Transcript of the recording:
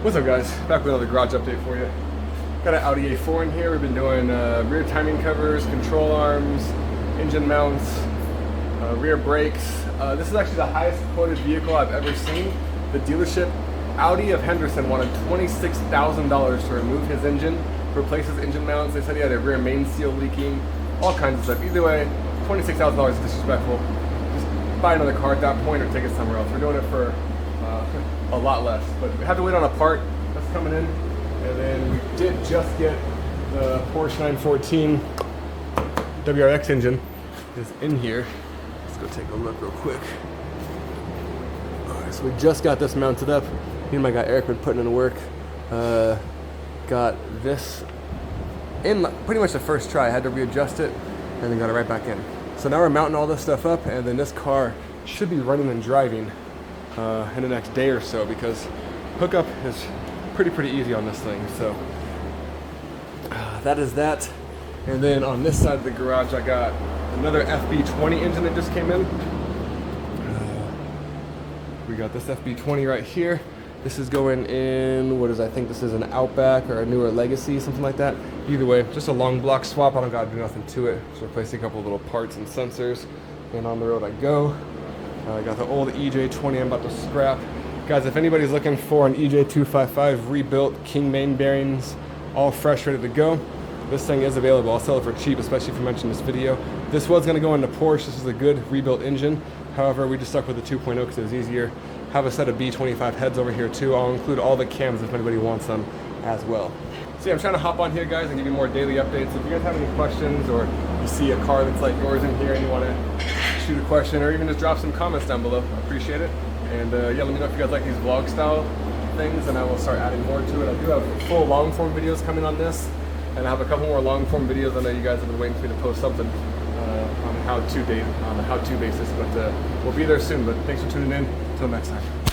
What's up, guys? Back with another garage update for you. Got an Audi A4 in here. We've been doing rear timing covers, control arms, engine mounts, rear brakes. This is actually the highest quoted vehicle I've ever seen. The dealership, Audi of Henderson, wanted $26,000 to remove his engine, replace his engine mounts. They said he had a rear main seal leaking, all kinds of stuff. Either way, $26,000 is disrespectful. Just buy another car at that point or take it somewhere else. We're doing it for a lot less, but we have to wait on a part that's coming in. And then we did just get the Porsche 914 WRX engine is in here. Let's go take a look real quick. All right, so we just got this mounted up. Me and my guy Eric been putting in the work. Got this in pretty much the first try. I had to readjust it and then got it right back in. So now we're mounting all this stuff up, and then this car should be running and driving in the next day or so, because hookup is pretty easy on this thing. So that is that. And then on this side of the garage, I got another FB20 engine that just came in. We got this FB20 right here. This is going in, I think this is an Outback or a newer Legacy, something like that. Either way, just a long block swap. I don't gotta do nothing to it. Just replacing a couple of little parts and sensors. And on the road I go. I got the old EJ20 I'm about to scrap. Guys, if anybody's looking for an EJ255 rebuilt King main bearings, all fresh, ready to go, this thing is available. I'll sell it for cheap, especially if you mention this video. This was gonna go into Porsche. This is a good rebuilt engine. However, we just stuck with the 2.0 because it was easier. Have a set of B25 heads over here too. I'll include all the cams if anybody wants them as well. So yeah, I'm trying to hop on here, guys, and give you more daily updates. If you guys have any questions, or you see a car that's like yours in here and you want to shoot a question, or even just drop some comments down below, I appreciate it. And yeah, let me know if you guys like these vlog style things, and I will start adding more to it. I do have full long form videos coming on this, and I have a couple more long form videos. I know you guys have been waiting for me to post something on a how-to basis, but we'll be there soon. But thanks for tuning in. Until next time.